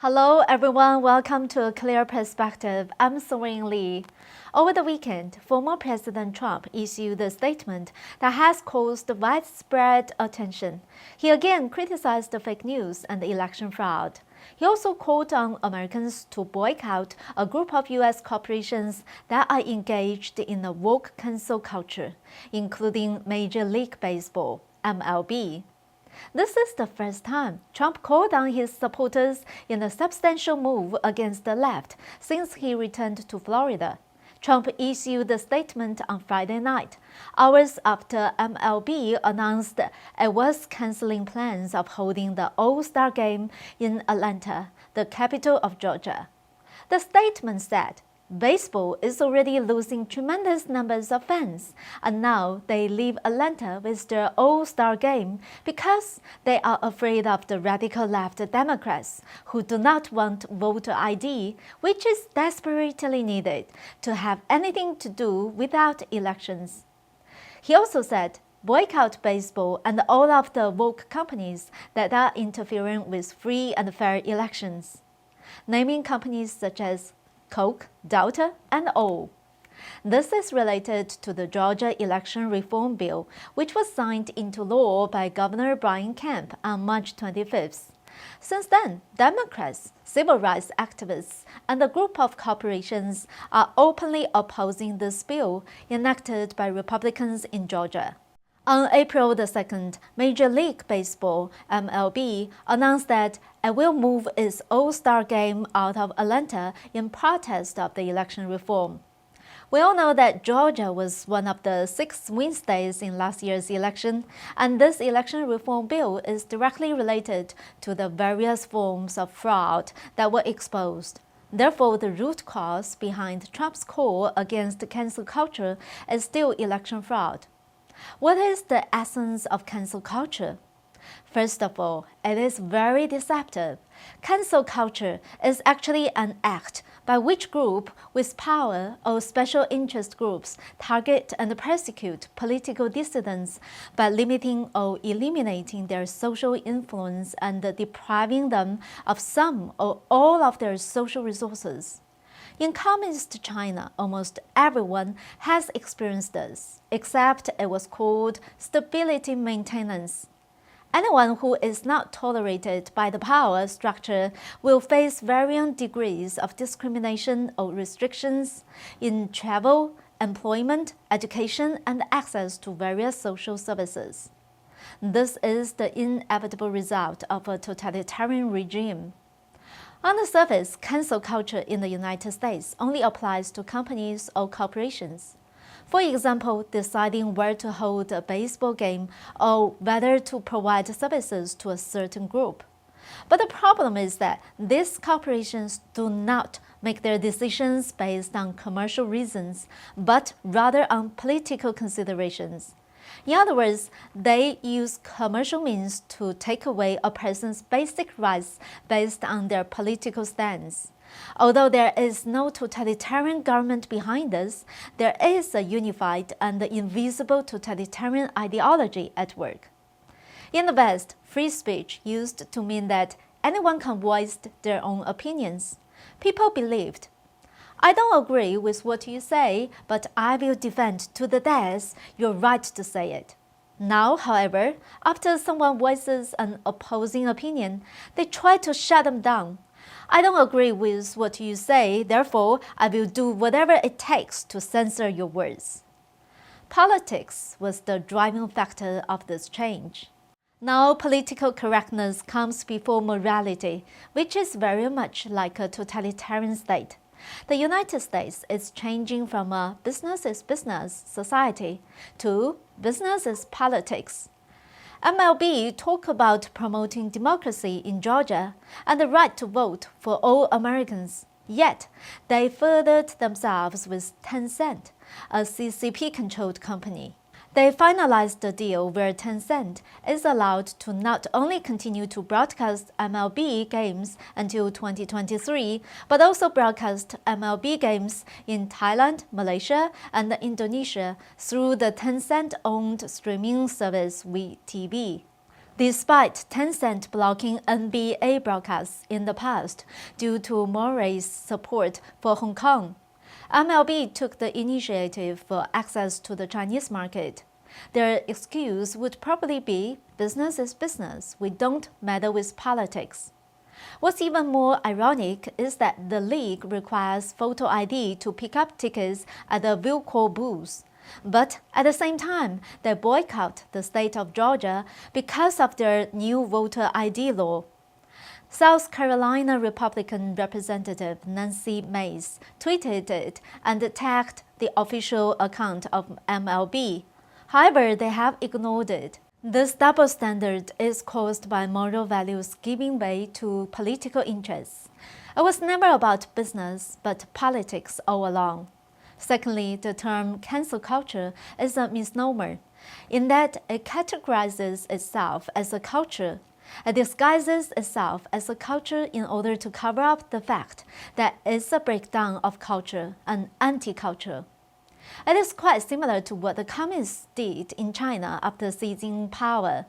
Hello everyone, welcome to A Clear Perspective. I'm Serene. Over the weekend, former President Trump issued a statement that has caused widespread attention. He again criticized the fake news and election fraud. He also called on Americans to boycott a group of U.S. corporations that are engaged in a woke cancel culture, including Major League Baseball, MLB. This is the first time Trump called on his supporters in a substantial move against the left since he returned to Florida. Trump issued a statement on Friday night, hours after MLB announced it was canceling plans of holding the All-Star Game in Atlanta, the capital of Georgia. The statement said, "Baseball is already losing tremendous numbers of fans, and now they leave Atlanta with their All-Star Game because they are afraid of the radical left Democrats who do not want voter ID, which is desperately needed to have anything to do without elections." He also said, "Boycott baseball and all of the woke companies that are interfering with free and fair elections," naming companies such as Coke, Delta, and O. This is related to the Georgia Election Reform Bill, which was signed into law by Governor Brian Kemp on March 25th. Since then, Democrats, civil rights activists, and a group of corporations are openly opposing this bill enacted by Republicans in Georgia. On April the 2nd, Major League Baseball, MLB, announced that it will move its All-Star Game out of Atlanta in protest of the election reform. We all know that Georgia was one of the 6 win states in last year's election, and this election reform bill is directly related to the various forms of fraud that were exposed. Therefore, the root cause behind Trump's call against cancel culture is still election fraud. What is the essence of cancel culture? First of all, it is very deceptive. Cancel culture is actually an act by which group with power or special interest groups target and persecute political dissidents by limiting or eliminating their social influence and depriving them of some or all of their social resources. In Communist China, almost everyone has experienced this, except it was called stability maintenance. Anyone who is not tolerated by the power structure will face varying degrees of discrimination or restrictions in travel, employment, education, and access to various social services. This is the inevitable result of a totalitarian regime. On the surface, cancel culture in the United States only applies to companies or corporations. For example, deciding where to hold a baseball game or whether to provide services to a certain group. But the problem is that these corporations do not make their decisions based on commercial reasons, but rather on political considerations. In other words, they use commercial means to take away a person's basic rights based on their political stance. Although there is no totalitarian government behind this, there is a unified and invisible totalitarian ideology at work. In the West, free speech used to mean that anyone can voice their own opinions. People believed, "I don't agree with what you say, but I will defend to the death your right to say it." Now, however, after someone voices an opposing opinion, they try to shut them down. "I don't agree with what you say, therefore I will do whatever it takes to censor your words." Politics was the driving factor of this change. Now political correctness comes before morality, which is very much like a totalitarian state. The United States is changing from a business is business society to business is politics. MLB talk about promoting democracy in Georgia and the right to vote for all Americans. Yet, they furthered themselves with Tencent, a CCP-controlled company. They finalized a deal where Tencent is allowed to not only continue to broadcast MLB games until 2023, but also broadcast MLB games in Thailand, Malaysia, and Indonesia through the Tencent-owned streaming service WeTV. Despite Tencent blocking NBA broadcasts in the past due to Moray's support for Hong Kong, MLB took the initiative for access to the Chinese market. Their excuse would probably be, business is business, we don't meddle with politics. What's even more ironic is that the league requires photo ID to pick up tickets at the Wilco booths. But at the same time, they boycott the state of Georgia because of their new voter ID law. South Carolina Republican Representative Nancy Mace tweeted it and tagged the official account of MLB. However, they have ignored it. This double standard is caused by moral values giving way to political interests. It was never about business, but politics all along. Secondly, the term cancel culture is a misnomer, in that it categorizes itself as a culture. It disguises itself as a culture in order to cover up the fact that it's a breakdown of culture, an anti-culture. It is quite similar to what the communists did in China after seizing power,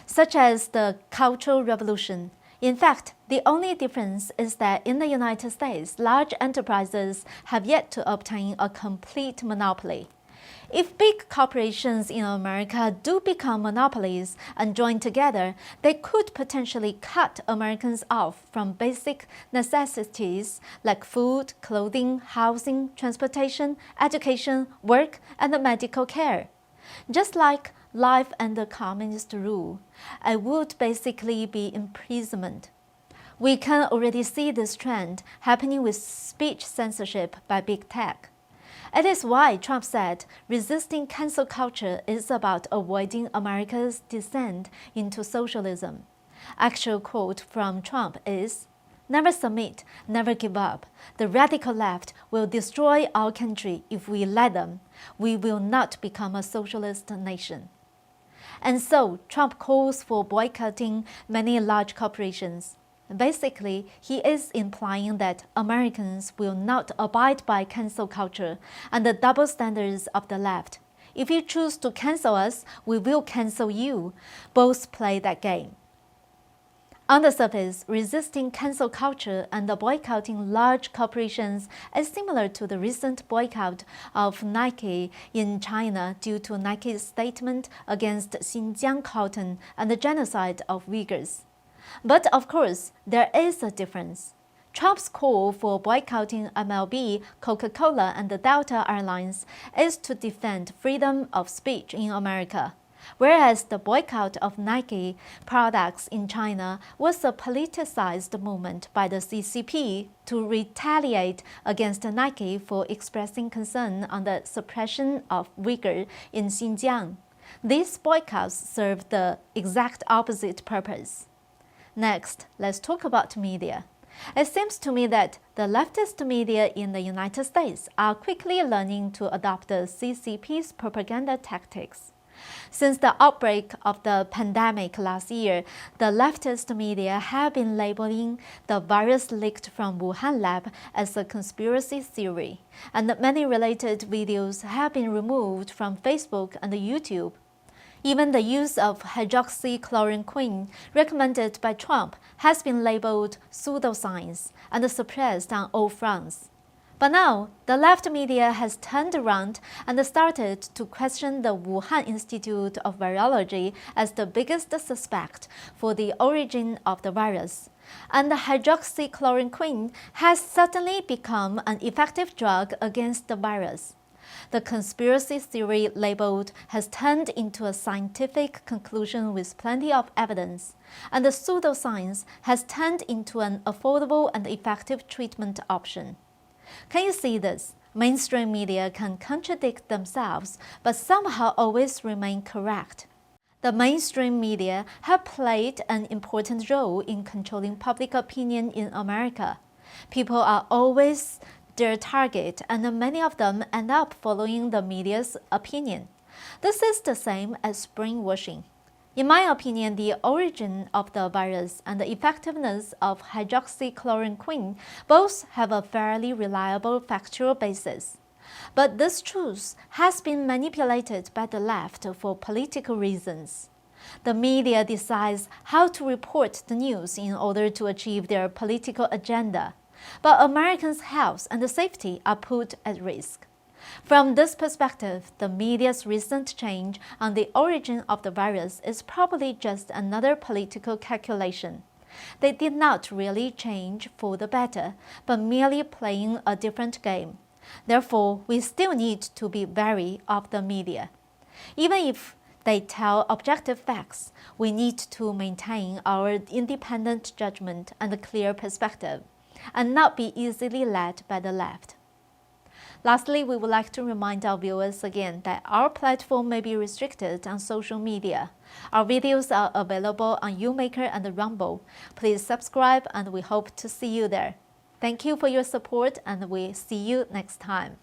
such as the Cultural Revolution. In fact, the only difference is that in the United States, large enterprises have yet to obtain a complete monopoly. If big corporations in America do become monopolies and join together, they could potentially cut Americans off from basic necessities like food, clothing, housing, transportation, education, work, and medical care. Just like life under communist rule, it would basically be imprisonment. We can already see this trend happening with speech censorship by big tech. It is why Trump said resisting cancel culture is about avoiding America's descent into socialism. Actual quote from Trump is, "Never submit, never give up. The radical left will destroy our country if we let them. We will not become a socialist nation." And so Trump calls for boycotting many large corporations. Basically, he is implying that Americans will not abide by cancel culture and the double standards of the left. If you choose to cancel us, we will cancel you. Both play that game. On the surface, resisting cancel culture and boycotting large corporations is similar to the recent boycott of Nike in China due to Nike's statement against Xinjiang cotton and the genocide of Uyghurs. But of course, there is a difference. Trump's call for boycotting MLB, Coca-Cola, and the Delta Airlines is to defend freedom of speech in America, whereas the boycott of Nike products in China was a politicized movement by the CCP to retaliate against Nike for expressing concern on the suppression of Uyghurs in Xinjiang. These boycotts serve the exact opposite purpose. Next, let's talk about media. It seems to me that the leftist media in the United States are quickly learning to adopt the CCP's propaganda tactics. Since the outbreak of the pandemic last year, the leftist media have been labeling the virus leaked from Wuhan lab as a conspiracy theory, and many related videos have been removed from Facebook and YouTube. Even the use of hydroxychloroquine recommended by Trump has been labeled pseudoscience and suppressed on all fronts. But now, the left media has turned around and started to question the Wuhan Institute of Virology as the biggest suspect for the origin of the virus. And the hydroxychloroquine has suddenly become an effective drug against the virus. The conspiracy theory labeled has turned into a scientific conclusion with plenty of evidence, and the pseudoscience has turned into an affordable and effective treatment option. Can you see this? Mainstream media can contradict themselves, but somehow always remain correct. The mainstream media have played an important role in controlling public opinion in America. People are always their target, and many of them end up following the media's opinion. This is the same as brainwashing. In my opinion, the origin of the virus and the effectiveness of hydroxychloroquine both have a fairly reliable factual basis. But this truth has been manipulated by the left for political reasons. The media decides how to report the news in order to achieve their political agenda, but Americans' health and safety are put at risk. From this perspective, the media's recent change on the origin of the virus is probably just another political calculation. They did not really change for the better, but merely playing a different game. Therefore, we still need to be wary of the media. Even if they tell objective facts, we need to maintain our independent judgment and a clear perspective, and not be easily led by the left. Lastly, we would like to remind our viewers again that our platform may be restricted on social media. Our videos are available on YouMaker and Rumble. Please subscribe and we hope to see you there. Thank you for your support and we'll see you next time.